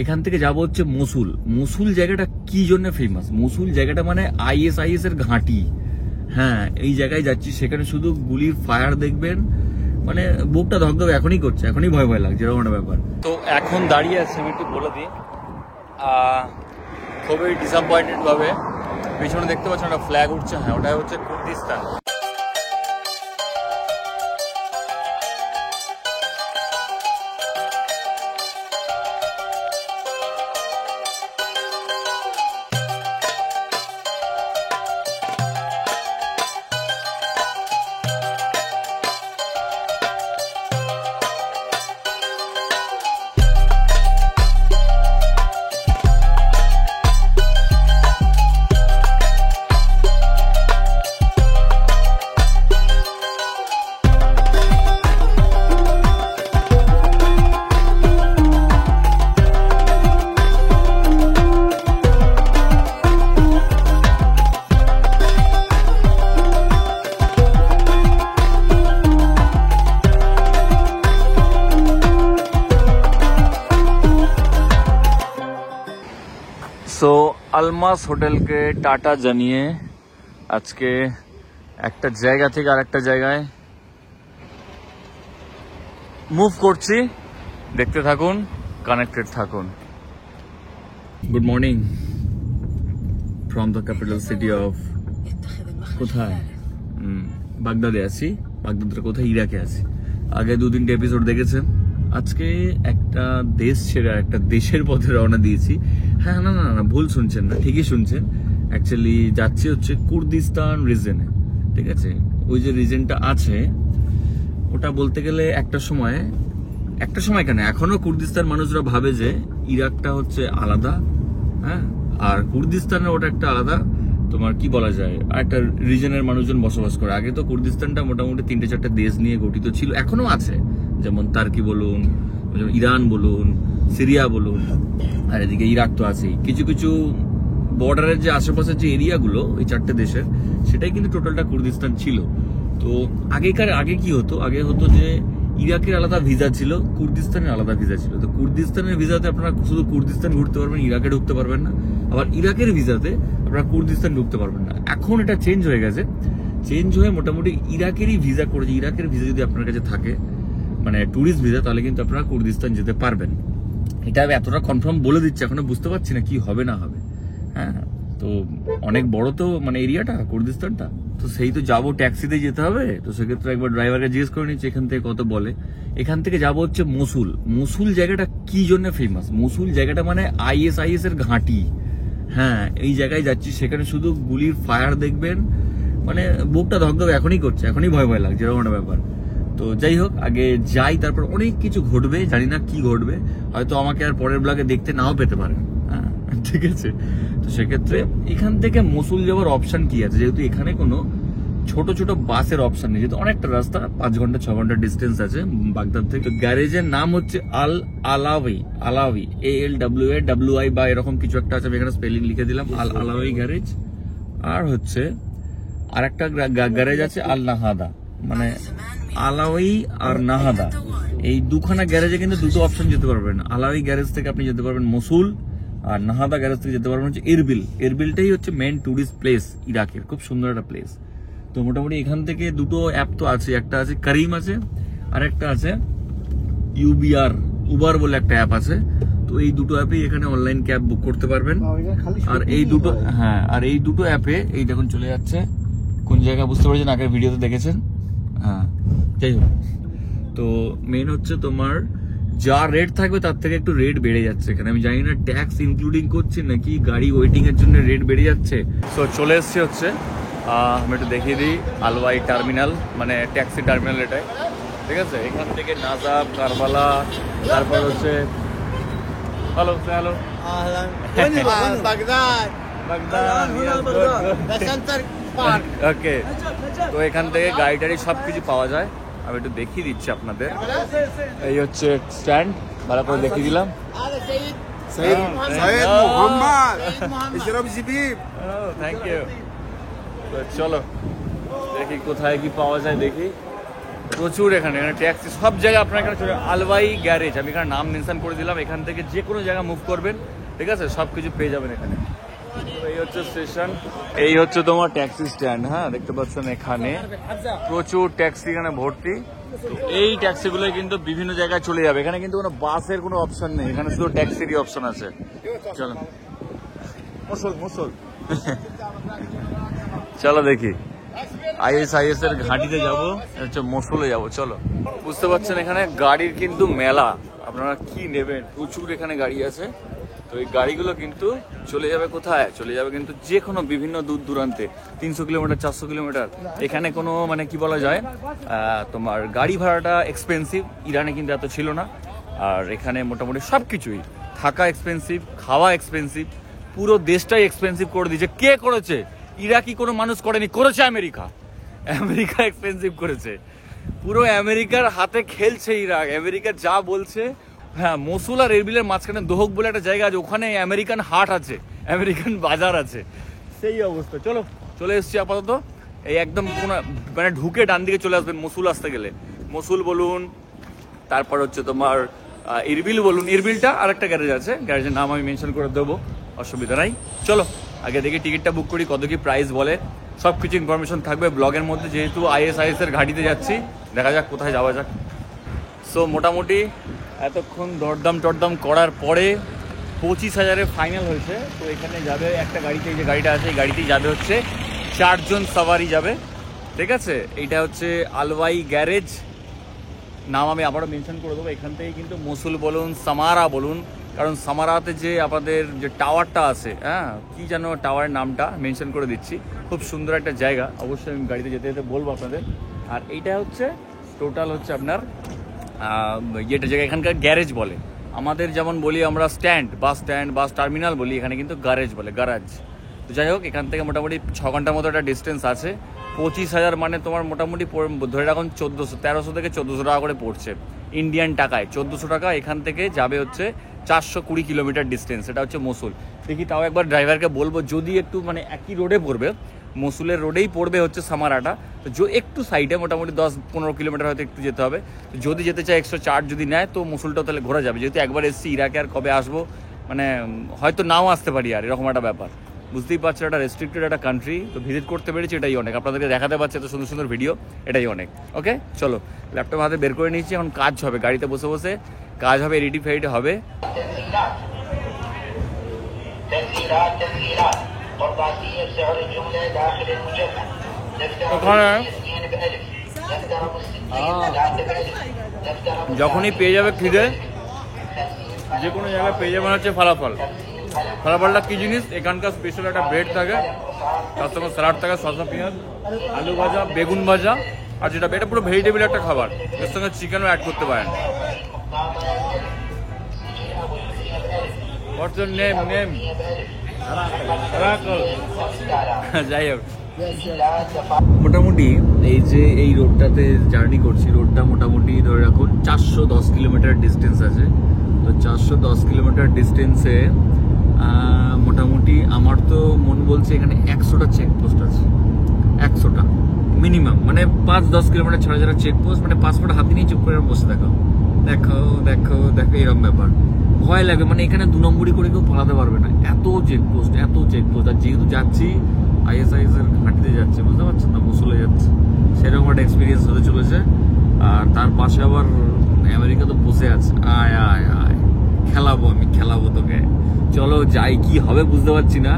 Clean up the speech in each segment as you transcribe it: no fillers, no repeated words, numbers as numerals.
এখান থেকে যাবো হচ্ছে মসুল। মসুল জায়গাটা কি জন্য ফেমাস? মসুল জায়গাটা মানে ISIS এর ঘাঁটি। হ্যাঁ, এই জায়গায় যাচ্ছি, সেখানে শুধু গুলির ফায়ার দেখবেন, মানে বুকটা ধকধক এখনই করছে, এখনই ভয় ভয় লাগছে, এরকম একটা ব্যাপার। তো এখন দাঁড়িয়ে আছে, আমি একটু বলে দিই, খুবই ডিসঅ্যাপয়েন্টেড ভাবে পিছনে দেখতে পাচ্ছেন একটা ফ্ল্যাগ উঠছে, হ্যাঁ ওটা হচ্ছে কুর্দিস্তান। সো আলমাস হোটেলকে টাটা জানিয়ে আজকে একটা জায়গা থেকে আরেকটা জায়গায় মুভ করছি। দেখতে থাকুন, কানেক্টেড থাকুন। Good morning from the capital city of, কোথায়? বাগদাদে আছি। বাগদাদের কোথায়? ইরাকে আছি। আগে 2-3টে এপিসোড দেখেছেন। আজকে একটা দেশ ছেড়ে একটা দেশের পথে রওনা দিয়েছি। হ্যাঁ, না না না, ভুল শুনছেন না, ঠিকই শুনছেন। অ্যাকচুয়ালি যাচ্ছি হচ্ছে কুর্দিস্তান রিজনে, ঠিক আছে? ওই যে রিজনটা আছে, ওটা বলতে গেলে একটা সময় কেন, এখনো কুর্দিস্তান মানুষরা ভাবে যে ইরাকটা হচ্ছে আলাদা, হ্যাঁ, আর কুর্দিস্তানের ওটা একটা আলাদা, তোমার কি বলা যায়, আর একটা রিজনের মানুষজন বসবাস করে। আগে তো কুর্দিস্তানটা মোটামুটি 3-4টে দেশ নিয়ে গঠিত ছিল, এখনো আছে, যেমন তার্কি বলুন, ইরান বলুন, সিরিয়া বলুন, আর এদিকে ইরাক তো আছেই। কিছু কিছু বর্ডারের যে আশেপাশের যে এরিয়াগুলো ওই 4টে দেশের, সেটাই কিন্তু টোটালটা কুর্দিস্তান ছিল। তো আগে কি হতো? আগে হতো যে ইরাকের আলাদা ভিসা ছিল, কুর্দিস্তানের আলাদা ভিসা ছিল। তো কুর্দিস্তানের ভিসাতে আপনারা শুধু কুর্দিস্তান ঘুরতে পারবেন, ইরাকে ঢুকতে পারবেন না। আবার ইরাকের ভিসাতে আপনারা কুর্দিস্তান ঢুকতে পারবেন না। এখন এটা চেঞ্জ হয়ে গেছে, চেঞ্জ হয়ে মোটামুটি ইরাকেরই ভিসা করেছে। ইরাকের ভিসা যদি আপনার কাছে থাকে, মানে ট্যুরিস্ট ভিসা, তাহলে কিন্তু আপনারা কুর্দিস্তান যেতে পারবেন। এটা আমি এতটা কনফার্ম বলে দিচ্ছি, এখনো বুঝতে পারছি না কি হবে না হবে। হ্যাঁ, তো অনেক বড় তো মানে এরিয়াটা, কুর্দিস্তানটা। তো সেই তো যাবো, ট্যাক্সিতে যেতে হবে। তো সেক্ষেত্রে একবার ড্রাইভারকে জিজ্ঞেস করে নিচ্ছি এখান থেকে কত বলে। এখান থেকে যাবো হচ্ছে মসুল। মসুল জায়গাটা কি জন্য ফেমাস? মসুল জায়গাটা মানে ISIS এর ঘাঁটি। হ্যাঁ, এই জায়গায় যাচ্ছি, সেখানে শুধু গুলির ফায়ার দেখবেন, মানে বুকটা ধকধক এখনই করছে, এখনই ভয় ভয় লাগছে, এরকম একটা ব্যাপার। তো যাই হোক, আগে যাই, তারপর অনেক কিছু ঘটবে, জানি না কি ঘটবে, হয়তো আমাকে আর পরের ব্লগে দেখতে নাও পেতে পারেন। হ্যাঁ, ঠিক আছে? তো সেক্ষেত্রে এখান থেকে মসুল যাওয়ার অপশন কি আছে? যেহেতু এখানে কোনো ছোট ছোট বাসের অপশন নেই, যেহেতু অনেকটা রাস্তা, 5 ঘন্টা 6 ঘন্টা ডিস্টেন্স আছে বাগদাদ থেকে। গ্যারেজের নাম হচ্ছে আল আলাওয়ি, ALWAWI বা এরকম কিছু একটা আছে, আমি এখানে স্পেলিং লিখে দিলাম, আল আলাওয়ি গ্যারেজ। আর হচ্ছে আর একটা গ্যারেজ আছে আল নাহাদা, মানে আলাওয়ি আর নাহাদা, এই দুখানা গ্যারেজে কিন্তু দুটো অপশন যেতে পারবেন। আলাওয়ি গ্যারেজ থেকে আপনি যেতে পারবেন মসুল, আর নাহাদা গ্যারেজ থেকে যেতে পারবেন হচ্ছে এরবিল। এরবিলটাই হচ্ছে মেন টুরিস্ট প্লেস ইরাকের, খুব সুন্দর একটা প্লেস। তো মোটামুটি এখান থেকে দুটো অ্যাপ তো আছে, একটা আছে কারিম আছে, আর একটা আছে উবার বলে একটা অ্যাপ আছে। তো এই দুটো অ্যাপেই এখানে অনলাইন ক্যাব বুক করতে পারবেন। আর এই দুটো, হ্যাঁ, আর এই দুটো অ্যাপে এই দেখুন চলে যাচ্ছে কোন জায়গা বুঝতে পারছেন, আগের ভিডিওতে দেখেছেন। হ্যাঁ, যাই হোক, তো মেন হচ্ছে তোমার যা রেট থাকবে তার থেকে একটু রেট বেড়ে যাচ্ছে এখানে। আমি জানি না ট্যাক্স ইনক্লুডিং করছে নাকি গাড়ি ওয়েটিং এর জন্য রেট বেড়ে যাচ্ছে। তো চলে এসছে হচ্ছে, আমি একটু দেখিয়ে দিই, আলওয়াই টার্মিনাল, মানে ট্যাক্সি টার্মিনাল এটাই, ঠিক আছে? এখান থেকে নাজাব, কারবালা, তারপর হচ্ছে ওকে। তো এখান থেকে গাড়ি টাড়ি সবকিছু পাওয়া যায়। আমি একটু দেখিয়ে দিচ্ছি আপনাদের। এই হচ্ছে স্ট্যান্ড, ভালো করে দেখিয়ে দিলাম। Thank you. তো চলো দেখি কোথায় কি পাওয়া যায়, দেখি। প্রচুর এখানে ট্যাক্সি সব জায়গায় আপনার এখানে চলে। আলওয়াই গ্যারেজ, আমি এখানে নাম মেনশন করে দিলাম। এখান থেকে যে কোনো জায়গা মুভ করবেন, ঠিক আছে, সব কিছু পেয়ে যাবেন এখানে। এই হচ্ছে স্টেশন, এই হচ্ছে তোমার ট্যাক্সি স্ট্যান্ড। হ্যাঁ, দেখতে পাচ্ছেন এখানে প্রচুর ট্যাক্সি এখানে ভর্তি। এই ট্যাক্সিগুলো কিন্তু বিভিন্ন জায়গায় চলে যাবে। এখানে কিন্তু কোনো বাসের কোনো অপশন নেই, এখানে শুধু ট্যাক্সিরই অপশন আছে। চলো মুসল চলো দেখি ISIS এর ঘাঁটিতে যাবো, হচ্ছে মসুলে যাবো। চলো, বুঝতে পারছেন এখানে গাড়ির কিন্তু মেলা। আপনারা কি নেবেন, প্রচুর এখানে গাড়ি আছে। তো এই গাড়িগুলো কিন্তু চলে যাবে কোথায়, চলে যাবে কিন্তু যে কোনো বিভিন্ন দূর দূরান্তে, 300 কিলোমিটার 400 কিলোমিটার। এখানে কোনো মানে কি বলা যায়, তোমার গাড়ি ভাড়াটা এক্সপেন্সিভ। ইরানে কিন্তু এত ছিল না। আর এখানে মোটামুটি সব কিছুই, থাকা এক্সপেন্সিভ, খাওয়া এক্সপেন্সিভ, পুরো দেশটাই এক্সপেন্সিভ করে দিয়েছে। কে করেছে? ইরাকি কোনো মানুষ করেনি, করেছে আমেরিকা। আমেরিকা এক্সপেন্সিভ করেছে, পুরো আমেরিকার হাতে খেলছে ইরাক। আমেরিকা যা বলছে। হ্যাঁ, মসুল আর এরবিলের মাঝখানে দোহক বলে একটা জায়গা আছে, ওখানে আমেরিকান হাট আছে, আমেরিকান বাজার আছে, সেই অবস্থা। চলো, চলে এসছি আপাতত। এই একদম মানে ঢুকে ডান দিকে চলে আসবেন মসুল আসতে গেলে। মসুল বলুন, তারপর হচ্ছে তোমার ইরবিল বলুন। ইরবিলটা আরেকটা গ্যারেজ আছে, গ্যারেজের নাম আমি মেনশন করে দেবো, অসুবিধা নাই। চলো আগে দেখি টিকিটটা বুক করি, কত কি প্রাইস বলে। সব কিছু ইনফরমেশন থাকবে ব্লগের মধ্যে, যেহেতু ISIS এর ঘাঁটিতে যাচ্ছি। দেখা যাক কোথায় যাওয়া যাক। সো মোটামুটি এতক্ষণ দরদাম করার পরে 25,000-এ ফাইনাল হয়েছে। তো এখানে যাবে একটা গাড়িতে, এই যে গাড়িটা আছে, এই গাড়িতেই যাবে হচ্ছে 4 জন সাওয়ারি যাবে, ঠিক আছে। এইটা হচ্ছে আলওয়াই গ্যারেজ, নাম আমি আবারও মেনশন করে দেবো। এখান থেকে কিন্তু মসুল বলুন, সামারা বলুন, কারণ সামারাতে যে আমাদের যে টাওয়ারটা আছে, হ্যাঁ, কি যেন টাওয়ারের নামটা মেনশন করে দিচ্ছি। খুব সুন্দর একটা জায়গা, অবশ্যই আমি গাড়িতে যেতে যেতে বলবো আপনাদের। আর এইটা হচ্ছে টোটাল হচ্ছে আপনার যেটা জায়গা, এখানকার গ্যারেজ বলে। আমাদের যেমন বলি আমরা স্ট্যান্ড, বাস টার্মিনাল বলি, এখানে কিন্তু গ্যারেজ বলে, গ্যারাজ। তো যাই হোক, এখান থেকে মোটামুটি 6 ঘন্টার মতো একটা ডিস্টেন্স আছে। 25,000 মানে তোমার মোটামুটি ধরে রাখুন 1300 থেকে 1400 টাকা করে পড়ছে ইন্ডিয়ান টাকায়। 1400 টাকা এখান থেকে যাবে হচ্ছে 420 কিলোমিটার ডিস্টেন্স, এটা হচ্ছে মসুল। দেখি তাও একবার ড্রাইভারকে বলবো, যদি একটু মানে একই রোডে পড়বে, মসুলের রোডেই পড়বে হচ্ছে সামারাটা, তো একটু সাইডে মোটামুটি 10-15 কিলোমিটার হয়তো একটু যেতে হবে। যদি যেতে চায় এক্সট্রা চার্জ যদি নেয়, তো মসুলটাও তাহলে ঘোরা যাবে। যেহেতু একবার এসছি, ইরাকে আর কবে আসবো, মানে হয়তো নাও আসতে পারি, আর এরকম একটা ব্যাপার। বুঝতেই পারছো, একটা রেস্ট্রিক্টেড একটা কান্ট্রি, তো ভিজিট করতে পেরেছি, এটাই অনেক। আপনাদেরকে দেখাতে পারছি এত সুন্দর সুন্দর ভিডিও, এটাই অনেক। ওকে, চলো ল্যাপটপ হাতে বের করে নিয়েছি, এখন কাজ হবে, গাড়িতে বসে বসে কাজ হবে, এডিট ফেডিট হবে। ওখানে যখনই পেয়ে যাবে খিদে, যে কোনো জায়গায় পেয়ে যাবে হচ্ছে ফালাফলটা কি জিনিস, এখানকার স্পেশাল একটা ব্রেড থাকে, তার সঙ্গে স্যালাড থাকে, শসা পেঁয়াজ, আলু ভাজা, বেগুন ভাজা, আর যেটা এটা পুরো ভেজিটেবল একটা খাবার, এর সঙ্গে চিকেনও অ্যাড করতে পারেন। যাই হোক, মোটামুটি এই যে এই রোডটাতে জার্নি করছি, রোডটা মোটামুটি ধরে রাখুন 410 কিলোমিটার ডিস্টেন্স আছে। তো 410 কিলোমিটার ডিস্টেন্সে মোটামুটি আমার তো মন বলছে এখানে 100টা চেকপোস্ট আছে, 100টা মিনিমাম। মানে 5-10 কিলোমিটার ছাড়া ছাড়া চেকপোস্ট, মানে পাসপোর্ট হাতে নিয়ে চুপ করে বসে দেখো দেখো দেখো দেখো, এরকম ব্যাপার। ভয় লাগে, মানে এখানে 2 নম্বরই করে কেউ পালাতে পারবে না, এত চেকপোস্ট এত চেকপোস্ট। আর যেহেতু যাচ্ছি ISIS এর ঘাঁটিতে যাচ্ছে, বুঝতে পারছেন না, মসুলে যাচ্ছে, সেরকম একটা এক্সপিরিয়েন্স হতে চলেছে। আর তার পাশে আবার আমেরিকা তো বসে আছে, আয় আয় আয় আমি খেলাবো তোকে। চলো যাই, কি হবে বুঝতে পারছি না,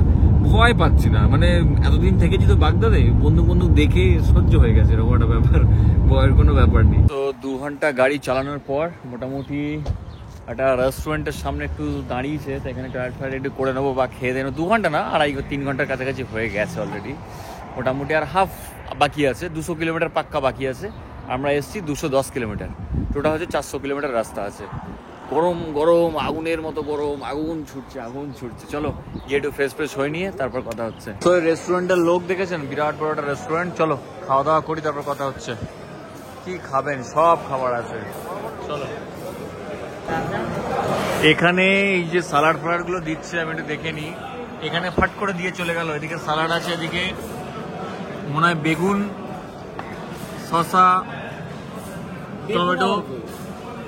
ভয় পাচ্ছি না, মানে এতদিন থেকেছি তো বাগদাদে, বন্দুক দেখে সহ্য হয়ে গেছে, এরকম একটা ব্যাপার, ভয়ের কোনো ব্যাপার নেই। তো 2 ঘন্টা গাড়ি চালানোর পর মোটামুটি একটা রেস্টুরেন্টের সামনে একটু দাঁড়িয়েছে, তো এখানে টয়লেট একটু করে নেবো বা খেয়ে দেবো। 2 ঘন্টা না, 3 ঘন্টার কাছাকাছি হয়ে গেছে অলরেডি মোটামুটি। আর হাফ বাকি আছে, 200 কিলোমিটার পাক্কা বাকি আছে। আমরা এসছি 210 কিলোমিটার, টোটাল হচ্ছে 400 কিলোমিটার রাস্তা আছে। গরম গরম, আগুনের মতো গরম, আগুন ছুটছে। চলো গিয়ে একটু ফ্রেশ হয়ে নিয়ে তারপর কথা হচ্ছে। তো রেস্টুরেন্টের লোক দেখেছেন, বিরাট বড় একটা রেস্টুরেন্ট। চলো খাওয়া দাওয়া করি, তারপর কথা হচ্ছে। কি খাবেন, সব খাবার আছে, চলো। এখানে এই যে সালাড গুলো দিচ্ছে, আমি একটু দেখে নিই। এখানে ফাট করে দিয়ে চলে গেল, এদিকে সালাড আছে, এদিকে মনে হয় বেগুন, শসা, টমেটো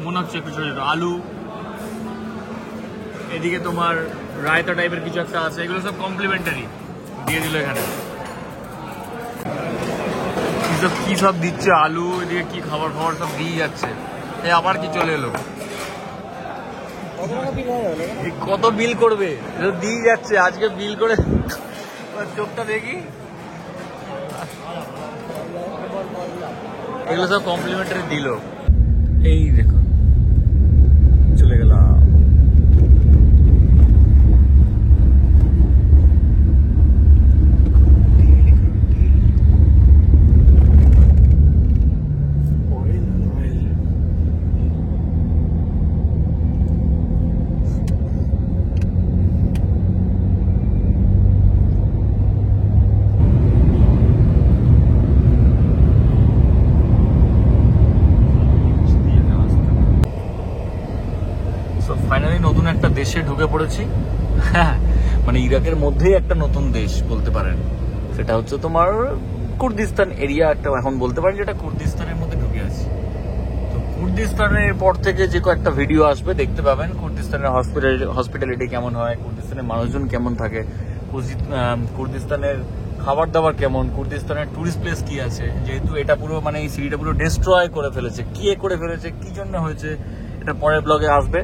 মনে হচ্ছে একটু ছোট ছোট, আলু, এদিকে তোমার রায়তা টাইপের কিছু একটা আছে, এগুলো সব কমপ্লিমেন্টারি দিয়ে দিল এখানে। কি সব দিচ্ছে, আলু, এদিকে কি খাবার খাবার সব দিয়ে যাচ্ছে। এই আবার কি চলে এলো, কত বিল করবে, দিয়ে যাচ্ছে আজকে বিল করে। চোখটা দেখি, এগুলো সব কমপ্লিমেন্টারি দিল। এই দেখো চলে গেলাম। ফাইনালি নতুন একটা দেশে ঢুকে পড়েছি। হ্যাঁ, মানে ইরাকের মধ্যেই একটা নতুন দেশ বলতে পারেন, সেটা হচ্ছে তোমার কুর্দিস্তান এরিয়া একটা, এখন বলতে পারেন যেটা কুর্দিস্তানের মধ্যে ঢুকে আছে। তো কুর্দিস্তানের পর থেকে যে কয়েকটা ভিডিও আসবে দেখতে পাবেন, কুর্দিস্তানের হসপিটালিটি কেমন হয়, কুর্দিস্তানের মানুষজন কেমন থাকে, কুর্দিস্তানের খাবার দাবার কেমন, কুর্দিস্তানের টুরিস্ট প্লেস কি আছে, যেহেতু এটা পুরো মানে এই সিটিটা পুরো ডিস্ট্রয় করে ফেলেছে, কে করে ফেলেছে, কি জন্য হয়েছে, এটা পরের ব্লগে আসবে।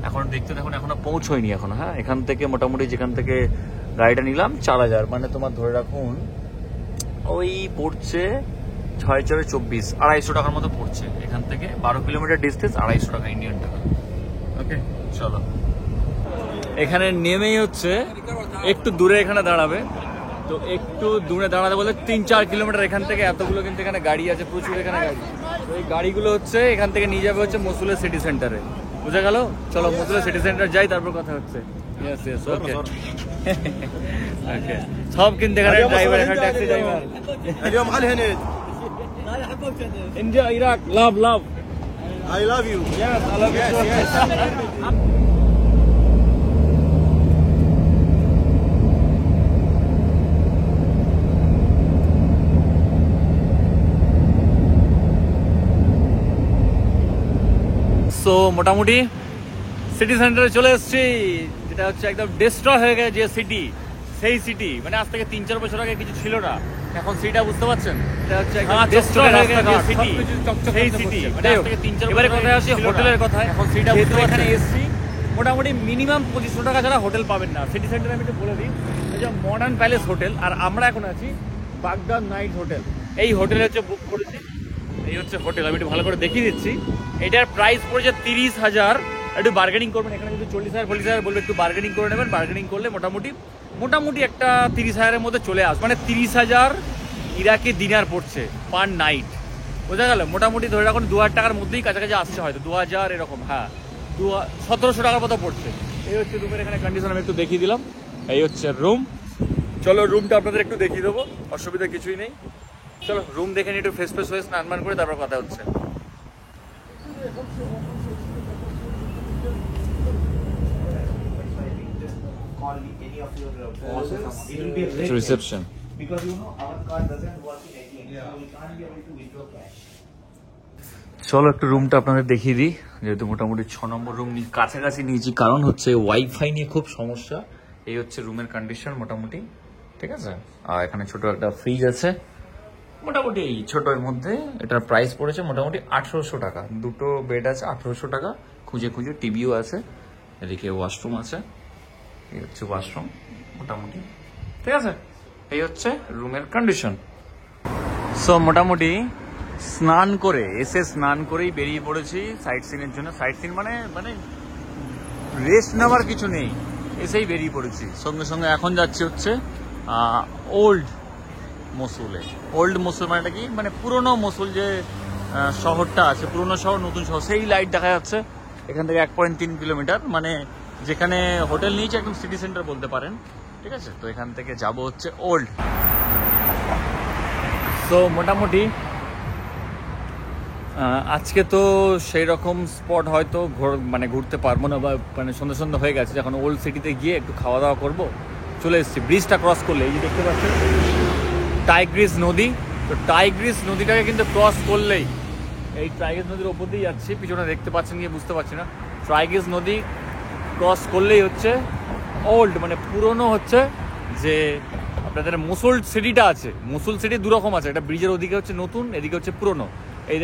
এখন দেখতে দেখুন, এখনো পৌঁছয়নি এখনো। হ্যাঁ, এখান থেকে মোটামুটি যেখান থেকে গাড়িটা নিলাম 4000, মানে তোমার ধরে রাখুন ওই পড়ছে 6×4=24, 250 টাকার মতো পড়ছে। এখান থেকে 12 কিলোমিটার ডিস্টেন্স, 250 টাকা ইন্ডিয়ান টাকা। ওকে চলো, এখানে নেমেই হচ্ছে একটু দূরে এখানে দাঁড়াবে। তো একটু দূরে দাঁড়াতে বলে 3-4 কিলোমিটার এখান থেকে, এতগুলো কিন্তু এখানে গাড়ি আছে, প্রচুর এখানে গাড়ি। তো এই গাড়িগুলো হচ্ছে এখান থেকে নিয়ে যাবে হচ্ছে মসুলের সিটি সেন্টারে। বুঝা গেল? চলো মসুলের সিটি সেন্টার যাই, তারপর কথা হচ্ছে। ওকে ওকে, সব কিন্তু এখানে ড্রাইভার, এখানে taxi driver. India, Iraq, love love, I love you. Yes, I love you. Yes. So মোটামুটি সিটি সেন্টারে চলে এসেছি, যেটা হচ্ছে একদম ডিস্ট্রয় হয়ে গেছে যে সিটি, সেই সিটি মানে আজ থেকে 3-4 বছর আগে কিছু ছিল না, এখন সিটিটা বুঝতে পারছেন, এটা হচ্ছে একদম ডিস্ট্রয় হয়ে গেছে যে সিটি, সেই সিটি মানে আজ থেকে 3-4 বছর। এবারে কথায় আসি হোটেলের কথায়, এখন সিটিটা বুঝতে এখানে এসেছি। মোটামুটি মিনিমাম 2500 টাকা ছাড়া হোটেল পাবেন না সিটি সেন্টারে। আমি একটু বলে দিই, এই যে মডার্ন প্যালেস হোটেল, আর আমরা এখন আছি বাগদাদ নাইট হোটেল। এই হোটেল হচ্ছে বুক করেছি, এই হচ্ছে হোটেল, আমি একটু ভালো করে দেখিয়ে দিচ্ছি। এটার প্রাইস পড়েছে 30,000। একটু বার্গেনিং করবেন, এখানে যদি 40,000-40,000 বলবে, একটু বার্গেনিং করে নেবেন। বার্গেনিং করলে মোটামুটি একটা 30,000-এর মধ্যে চলে আসবে, মানে 30,000 ইরাকি দিনার পড়ছে পার নাইট। বোঝা গেল? মোটামুটি ধরে রাখুন 2,000 টাকার মধ্যেই কাছাকাছি আসছে, হয়তো 2,000 এরকম। হ্যাঁ, 1700 টাকার মতো পড়ছে। এই হচ্ছে রুমের এখানে কন্ডিশন, আমি একটু দেখিয়ে দিলাম। এই হচ্ছে রুম। চলো রুমটা আপনাদের একটু দেখিয়ে দেবো, অসুবিধা কিছুই নেই। চলো রুম দেখে নিয়ে একটু ফ্রেশ হয়ে স্নান করে তারপর কথা হচ্ছে। রিসেপশন, চলো একটু রুমটা আপনাদের দেখিয়ে দিই, যেহেতু মোটামুটি 6 নম্বর রুম কাছাকাছি নিয়েছি, কারণ হচ্ছে ওয়াইফাই নিয়ে খুব সমস্যা। এই হচ্ছে রুমের কন্ডিশন মোটামুটি, ঠিক আছে। আর এখানে ছোট একটা ফ্রিজ আছে, মোটামুটি এই ছোটোর মধ্যে এটার প্রাইস পড়েছে মোটামুটি 1800 টাকা। 2টো বেড আছে, 1800 টাকা। খুঁজে টিভিও আছে, এদিকে ওয়াশরুম আছে, এই হচ্ছে ওয়াশরুম মোটামুটি, ঠিক আছে। এই হচ্ছে রুমের কন্ডিশন। সো মোটামুটি স্নান করেই বেরিয়ে পড়েছি সাইট সিনের জন্য। সাইট সিন মানে রেস্ট নেওয়ার কিছু নেই, এসেই বেরিয়ে পড়েছি। সঙ্গে এখন যাচ্ছি হচ্ছে ওল্ড মসুলে। ওল্ড মসুল মানে কি, মানে পুরনো মসুল যে শহরটা আছে, পুরনো শহর নতুন শহর, সেই লাইট দেখা যাচ্ছে এখান থেকে 1.3 কিলোমিটার, মানে যেখানে হোটেল নিয়েছে একদম সিটি সেন্টার বলতে পারেন, ঠিক আছে। তো এখান থেকে যাব হচ্ছে ওল্ড। তো মোটামুটি আজকে তো সেই রকম স্পট হয়তো ঘুরতে পারবো না, বা মানে সন্ধ্যা হয়ে গেছে। যখন ওল্ড সিটিতে গিয়ে একটু খাওয়া দাওয়া করবো, চলে এসেছি। ব্রিজটা ক্রস করলে এই যে দেখতে পাচ্ছেন টাইগ্রিস নদী, তো টাইগ্রিস নদীটাকে কিন্তু ক্রস করলেই এই ট্রাইগেজ নদীর ওপর দিয়ে যাচ্ছি, পিছনে দেখতে পাচ্ছেন কি বুঝতে পারছি না। ট্রাইগেজ নদী ক্রস করলেই হচ্ছে ওল্ড মানে পুরনো হচ্ছে যে আপনাদের মসুল সিটিটা আছে। মসুল সিটি দুরকম আছে, এটা ব্রিজের ওদিকে হচ্ছে নতুন, এদিকে হচ্ছে পুরনো। এই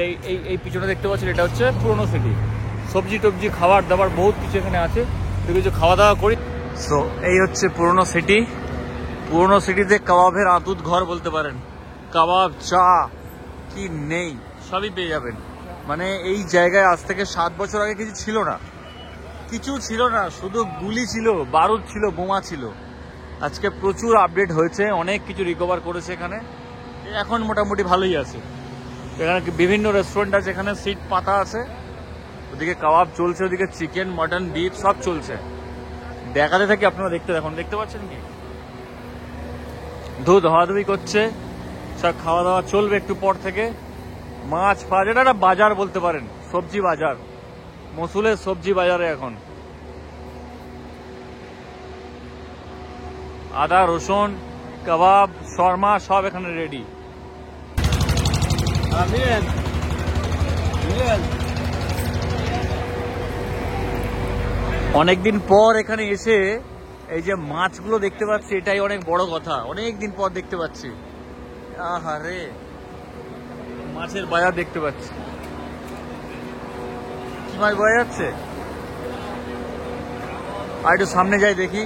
এই পিছনে দেখতে পাচ্ছেন এটা হচ্ছে পুরনো সিটি। সবজি টবজি খাবার দাবার বহুত কিছু এখানে আছে, কিছু খাওয়া দাওয়া করি। সো এই হচ্ছে পুরনো সিটি। পুরনো সিটিতে কাবাবের আতুত ঘর বলতে পারেন। কাবাব, চা কি নেই সবই পেয়ে যাবেন। মানে এই জায়গায় আজ থেকে 7 বছর আগে কিছু ছিল না, কিছু ছিল না, শুধু গুলি ছিল, বারুদ ছিল, বোমা ছিল। আজকে প্রচুর আপডেট হয়েছে, অনেক কিছু রিকভার করেছে এখানে, এখন মোটামুটি ভালোই আছে। এখানে বিভিন্ন রেস্টুরেন্ট আছে, এখানে সিট পাতা আছে, ওদিকে কাবাব চলছে, ওদিকে চিকেন মটন বিফ সব চলছে। দেখাতে থাকি, আপনারা দেখতে দেখুন। দেখতে পাচ্ছেন কি ধোয়াধুয়ি করছে, সব খাওয়া দাওয়া চলবে একটু পর থেকে। মাছ ফাছ, এটা একটা বাজার বলতে পারেন, সবজি বাজার, মসুলের সবজি বাজারে এখন আদা রসুন কাবাব শর্মা সব এখানে রেডি। অনেকদিন পর এখানে এসে এই যে মাছগুলো দেখতে পাচ্ছি, এটাই অনেক বড় কথা। অনেকদিন পর দেখতে পাচ্ছি, আহারে মাছের বাজার দেখতে পাচ্ছি। কি মাছ বোঝা যাচ্ছে? আর একটু সামনে যাই দেখি,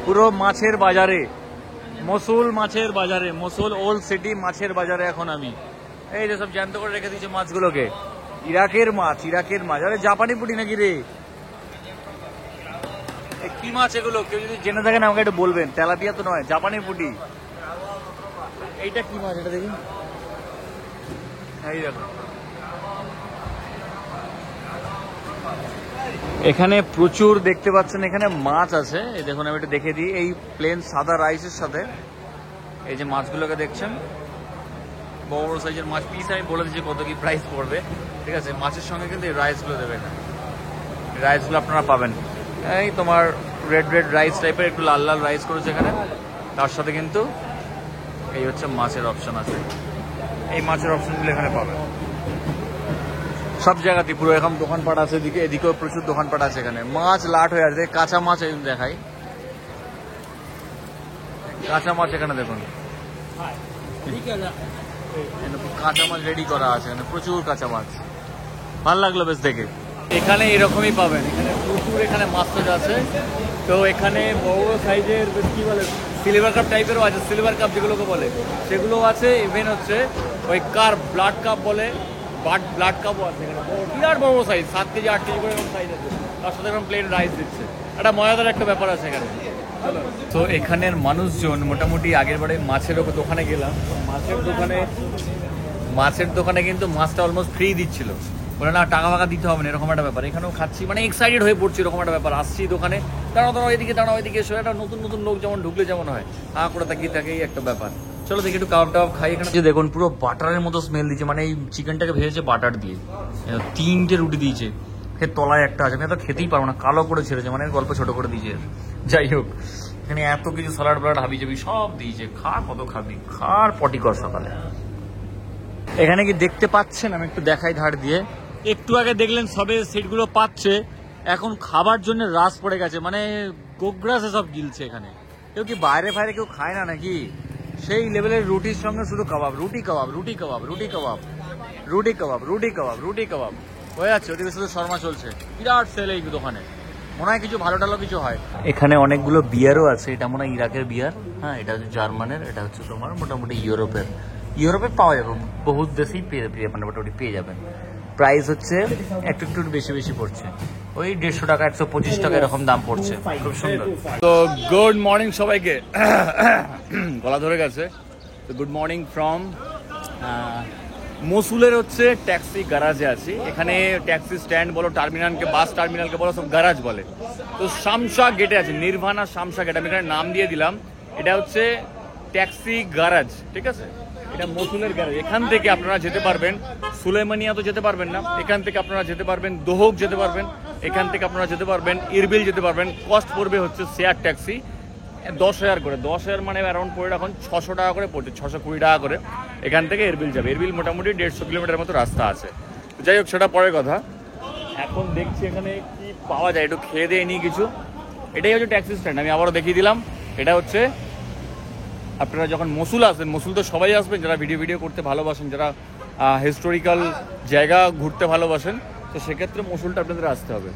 পুরো মাছের বাজারে, মসুল মাছের বাজারে, মসুল ওল্ড সিটি মাছের বাজারে এখন আমি। এই যে সব জ্যান্ত করে রেখে দিয়েছে মাছগুলোকে, ইরাকের মাছ, ইরাকের মাছ। আরে জাপানি পুটি নাকি রে? কি মাছ এগুলো? কেউ যদি জেনে থাকেন আমাকে একটু বলবেন। তেলাপিয়া তো নয়, জাপানি পুটি। এইটা কি মাছ এটা দেখি? এই দেখো, এখানে প্রচুর দেখতে পাচ্ছেন এখানে মাছ আছে। এই দেখুন, আমি একটু দেখে দিই। এই প্লেন সাদা রাইসের সাথে এই যে মাছগুলোকে দেখছেন, বড় বড় সাইজের মাছ পিস। আমি বলে দিচ্ছি কত কি প্রাইস পড়বে, ঠিক আছে? মাছের সঙ্গে কিন্তু এই রাইসগুলো দেবে না, রাইসগুলো আপনারা পাবেন। এই তোমার রেড রেড রাইস টাইপের, একটু লাল লাল রাইস করেছে এখানে, তার সাথে কিন্তু এই হচ্ছে মাছের অপশন আছে। এই মাছের অপশনগুলো এখানে পাবেন সব জায়গাতেই। পুরো এখন দোকানপাট আছে এদিকে, এদিকেও প্রচুর দোকানপাট আছে। এখানে মাছ লাট হয়ে আছে, কাঁচা মাছ এই দেখাই, কাঁচা মাছ এখানে দেখুন, কাঁচা মাছ রেডি করা আছে এখানে, প্রচুর কাঁচা মাছ। ভালো লাগলো বেশ দেখে। এখানে এরকমই পাবেন, এখানে প্রচুর এখানে মাছ আছে। তো এখানে বড় সাইজের কি বলে সিলভার কাপ টাইপেরও আছে, সিলভার কাপ যেগুলোকে বলে সেগুলো আছে। ইভেন হচ্ছে ওই কার ব্লাড কাপ বলে, ব্লাড কাপও আছে এখানে, বিরাট বড় সাইজ, 7 কেজি 8 কেজি করে এরকম সাইজ আছে। তার সাথে এখন প্লেন রাইস দিচ্ছে, একটা মজাদার একটা ব্যাপার আছে এখানে। তো এখানের মানুষজন মোটামুটি আগের বারে মাছের দোকানে গেলাম, মাছের দোকানে কিন্তু মাছটা অলমোস্ট ফ্রি দিচ্ছিল, বলে না টাকা ফাঁকা দিতে হবে না, এরকম একটা ব্যাপার। এখানেও খাচ্ছি, মানে এক্সাইটেড হয়ে পড়ছি, এরকম একটা ব্যাপার। আসছি দোকানে, দাঁড়াও এদিকে, দাঁড়াও এদিকে এসো, একটা নতুন নতুন লোক যেমন ঢুকলে যেমন হয়, করে তাকিয়ে থাকে, এই একটা ব্যাপার। চলো দেখি একটু কাবাব টাবাব খাই। এখানে যে দেখুন পুরো বাটারের মতো স্মেল দিচ্ছে, মানে এই চিকেনটাকে ভেজেছে বাটার দিয়ে। 3টে রুটি দিয়েছে, তলায় একটা আছে, আমি তো খেতেই পারবো না, কালো করে ছেড়েছে, মানে গল্প ছোট করে দিয়েছে। যাই হোক, এখানে এত কিছু সালাড বালাড হাবি জাবি সব দিয়েছে, খা কত খাবি, খার পটি কর সকালে। এখানে কি দেখতে পাচ্ছেন? আমি একটু দেখাই ধার দিয়ে। একটু আগে দেখলেন সবে সিটগুলো পাচ্ছে, এখন খাবার জন্য রাস পড়ে গেছে, মানে গোগ্রাসে সব গিলছে এখানে। কেউ কি বাইরে ফাইরে কেউ খায় না নাকি? সেই লেভেলের রুটির সঙ্গে শুধু কাবাব, রুটি কাবাব, রুটি কাবাব, রুটি কাবাব, রুটি কাবাব, রুটি কাবাব, রুটি কাবাব হয়ে যাচ্ছে। ওদিকে শুধু শর্মা চলছে, বিরাট সেল এই দোকানে। মনে হয় কিছু ভালো টালো কিছু হয়। এখানে অনেকগুলো বিয়ারও আছে, এটা মনে হয় ইরাকের বিয়ার, হ্যাঁ এটা হচ্ছে জার্মানের, এটা হচ্ছে তোমার মোটামুটি ইউরোপে পাওয়া যাবে, বহুত দেশেই মানে মোটামুটি পেয়ে যাবেন। প্রাইস হচ্ছে একটু একটু বেশি বেশি পড়ছে, ওই 150 টাকা 125 টাকা এরকম দাম পড়ছে। খুব সুন্দর। তো গুড মর্নিং সবাইকে, গলা ধরে গেছে। তো গুড মর্নিং ফ্রম মসুলের হচ্ছে ট্যাক্সি গ্যারাজে আছি। এখানে ট্যাক্সি স্ট্যান্ড বলো, টার্মিনালকে বাস টার্মিনালকে বলো, সব গ্যারাজ বলে। তো শামসা গেটে আছে, নির্ভানা শামসা গেট, আমি এখানে নাম দিয়ে দিলাম। এটা হচ্ছে ট্যাক্সি গ্যারাজ, ঠিক আছে? এটা মসুলের গ্যারাজ। এখান থেকে আপনারা যেতে পারবেন সুলেমানিয়া, তো যেতে পারবেন না, এখান থেকে আপনারা যেতে পারবেন দোহক যেতে পারবেন, এখান থেকে আপনারা যেতে পারবেন ইরবিল যেতে পারবেন। কস্ট পড়বে হচ্ছে শেয়ার ট্যাক্সি 10,000 করে, 10,000 মানে অ্যারাউন্ড পড়ে এখন 600 টাকা করে পড়ছে, 620 টাকা করে। এখান থেকে এরবিল যাবে, এরবিল মোটামুটি 150 কিলোমিটার মতো রাস্তা আছে। তো যাই হোক, সেটা পরের কথা। এখন দেখছি এখানে কি পাওয়া যায়, একটু খেয়ে দিয়ে নিই কিছু। এটাই হচ্ছে ট্যাক্সি স্ট্যান্ড, আমি আবারও দেখিয়ে দিলাম। এটা হচ্ছে আপনারা যখন মসুল আসবেন, মসুল তো সবাই আসবেন যারা ভিডিও করতে ভালোবাসেন, যারা হিস্টোরিক্যাল জায়গা ঘুরতে ভালোবাসেন, তো সেক্ষেত্রে মসুলটা আপনাদের আসতে হবে,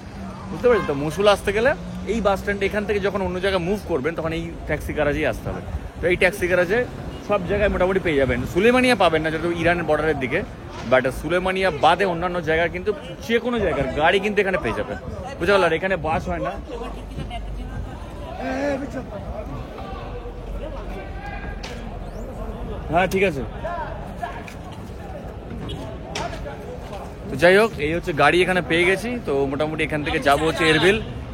বুঝতে পারছেন? তো মসুল আসতে গেলে এই বাস স্ট্যান্ডে এখান থেকে যখন অন্য জায়গায় মুভ করবেন তখন এই ট্যাক্সি গ্যারাজেই আসতে হবে। তো এই ট্যাক্সি গ্যারাজে সব জায়গায় মোটামুটি পেয়ে যাবেন। সুলেমানিয়া পাবেন না, যেহেতু ইরানের বর্ডারের দিকে, বাট সুলেমানিয়া বাদে অন্যান্য জায়গার কিন্তু যে কোনো জায়গার গাড়ি কিন্তু এখানে পেয়ে যাবেন, বুঝতে পারলেন? এখানে বাস হয় না। হ্যাঁ ঠিক আছে। তো যাই হোক, এই হচ্ছে গাড়ি এখানে পেয়ে গেছি। তো মোটামুটি এখান থেকে যাবো হচ্ছে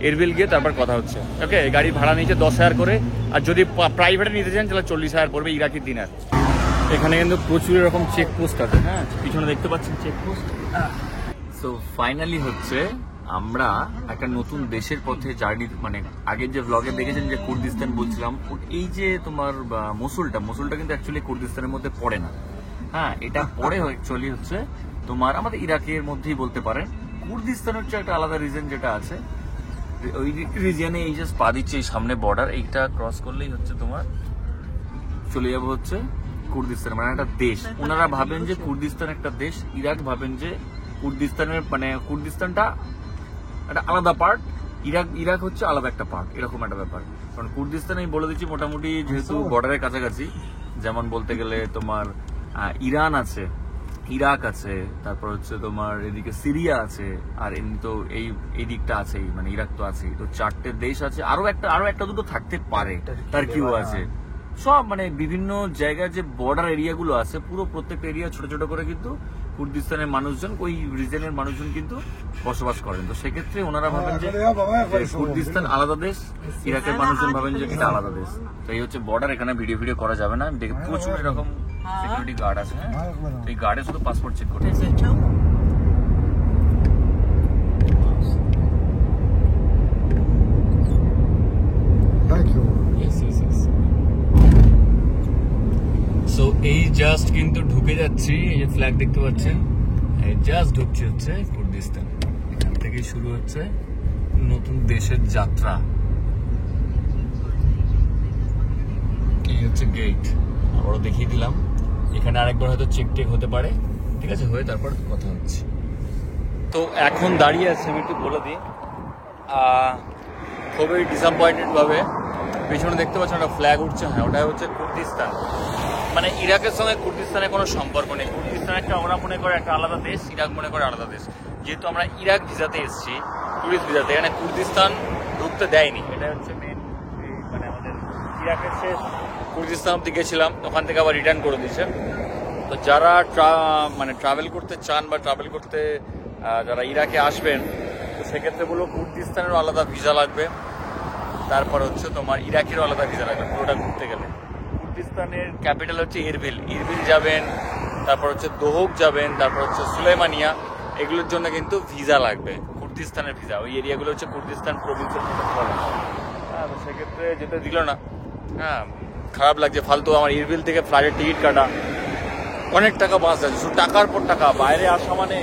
এরবিল গিয়ে তারপর কথা হচ্ছে। ওকে, গাড়ি ভাড়া নিয়েছে 10,000 করে, আর যদি প্রাইভেটে নিতে চান তাহলে 40,000 পড়বে ইরাকি দিনার। এখানে কিন্তু প্রচুর এরকম চেকপোস্ট আছে। হ্যাঁ, পিছনে দেখতে পাচ্ছেন চেকপোস্ট। সো ফাইনালি হচ্ছে আমরা একটা নতুন দেশের পথে জার্নি, মানে আগের যে ব্লগে দেখেছেন যে কুর্দিস্তান বলছিলাম, এই যে তোমার মসুলটা কিন্তু অ্যাকচুয়ালি কুর্দিস্তানের মধ্যে পড়ে না। হ্যাঁ, এটা পড়ে অ্যাকচুয়ালি হচ্ছে তোমার আমাদের ইরাকের মধ্যেই বলতে পারেন। কুর্দিস্তান হচ্ছে একটা আলাদা রিজন যেটা আছে, ওই রিজিয়নে এই যে পা দিচ্ছে, এই সামনে বর্ডার, এইটা ক্রস করলেই হচ্ছে তোমার চলে যাবো হচ্ছে কুর্দিস্তান, মানে একটা দেশ। ওনারা ভাবেন যে কুর্দিস্তান একটা দেশ, ইরাক ভাবেন যে কুর্দিস্তানের মানে কুর্দিস্তানটা একটা আলাদা পার্ট, ইরাক হচ্ছে আলাদা একটা পার্ট, এরকম একটা ব্যাপার। কারণ কুর্দিস্তান আমি বলে দিচ্ছি মোটামুটি যেহেতু বর্ডারের কাছাকাছি, যেমন বলতে গেলে তোমার ইরান আছে, ইরাক আছে, তারপর হচ্ছে তোমার এদিকে সিরিয়া আছে, আর এমনি তো এই দিকটা আছেই, মানে ইরাক তো আছেই। তো 4টে দেশ আছে, আরো একটা দুটো থাকতে পারে, টার্কিও আছে। সব মানে বিভিন্ন জায়গার যে বর্ডার এরিয়াগুলো আছে, পুরো প্রত্যেকটা এরিয়া ছোট ছোট করে কিন্তু কুর্দিস্তানের মানুষজন, ওই রিজনের মানুষজন কিন্তু বসবাস করেন। তো সেক্ষেত্রে ওনারা ভাবেন যে কুর্দিস্তান আলাদা দেশ, ইরাকের মানুষজন ভাবেন যে এটা আলাদা দেশ। তো এই হচ্ছে বর্ডার, এখানে ভিডিও করা যাবে না। আমি দেখে প্রচুর এরকম সিকিউরিটি গার্ড আছে। হ্যাঁ, এই গার্ডে শুধু পাসপোর্ট চেক করতে। সো এই জাস্ট কিন্তু ঢুকে যাচ্ছি, এই যে ফ্ল্যাগ দেখতে পাচ্ছেন, এই জাস্ট ঢুকছি হচ্ছে কুর্দিস্তান। এখান থেকে শুরু হচ্ছে নতুন দেশের যাত্রা। এই হচ্ছে গেট, আবারও দেখিয়ে দিলাম। এখানে আরেকবার হয়তো চেক হতে পারে, ঠিক আছে, হয়ে তারপর কথা হচ্ছে। তো এখন দাঁড়িয়ে আছে, আমি একটু বলে দিই, খুবই ডিসঅ্যাপয়েন্টেড ভাবে পেছনে দেখতে পাচ্ছেন একটা ফ্ল্যাগ উঠছে। হ্যাঁ, ওটা হচ্ছে কুর্দিস্তান, মানে ইরাকের সঙ্গে কুর্দিস্তানের কোনো সম্পর্ক নেই। কুর্দিস্তান একটা ওরা মনে করে একটা আলাদা দেশ, ইরাক মনে করে আলাদা দেশ। যেহেতু আমরা ইরাক ভিসাতে এসেছি, টুরিস্ট ভিসাতে, এখানে কুর্দিস্তান ঢুকতে দেয়নি। এটা হচ্ছে মেন, মানে আমাদের ইরাকের শেষ কুর্দিস্তান অব্দি গেছিলাম, ওখান থেকে আবার রিটার্ন করে দিয়েছে। তো যারা মানে ট্রাভেল করতে চান বা ট্রাভেল করতে যারা ইরাকে আসবেন, তো সেক্ষেত্রে বলবো কুর্দিস্তানেরও আলাদা ভিসা লাগবে, তারপর হচ্ছে তোমার ইরাকেরও আলাদা ভিসা লাগবে পুরোটা ঘুরতে গেলে। কুর্দিস্তানের ক্যাপিটাল হচ্ছে ইরবিল যাবেন, তারপর হচ্ছে দোহক যাবেন, তারপর হচ্ছে সুলেমানিয়া, এগুলোর জন্য কিন্তু ভিসা লাগবে, কুর্দিস্তানের ভিসা। ওই এরিয়াগুলো হচ্ছে কুর্দিস্তান প্রভিন্সের মধ্যে পড়ে। হ্যাঁ, তো সেক্ষেত্রে যেতে দিল না। হ্যাঁ, খারাপ লাগছে, ফালতু আমার ইরবিল থেকে ফ্লাইটের টিকিট কাটা, অনেক টাকা বাস যাচ্ছে, শুধু টাকার পর টাকা। বাইরে আসা মানে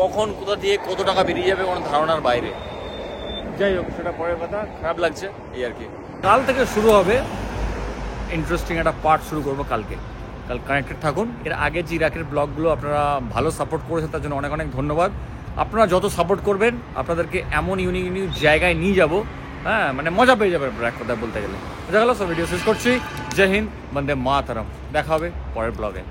কখন কোথা দিয়ে কত টাকা বেরিয়ে যাবে কোনো ধারণার বাইরে। যাই হোক, সেটা পরের কথা, খারাপ লাগছে এই আর কি। কাল থেকে শুরু হবে ইন্টারেস্টিং একটা পার্ট, শুরু করবো কাল কানেক্টেড থাকুন। এর আগে যে ইরাকের ব্লগগুলো আপনারা ভালো সাপোর্ট করেছেন, তার জন্য অনেক অনেক ধন্যবাদ। আপনারা যত সাপোর্ট করবেন আপনাদেরকে এমন ইউনিক জায়গায় নিয়ে যাব, হ্যাঁ, মানে মজা পেয়ে যাবেন আপনারা, এক কথা বলতে গেলে। বোঝা গেল? সব ভিডিও শেষ করছি। জয় হিন্দ, বন্দে মাতরম। দেখা হবে পরের ব্লগে।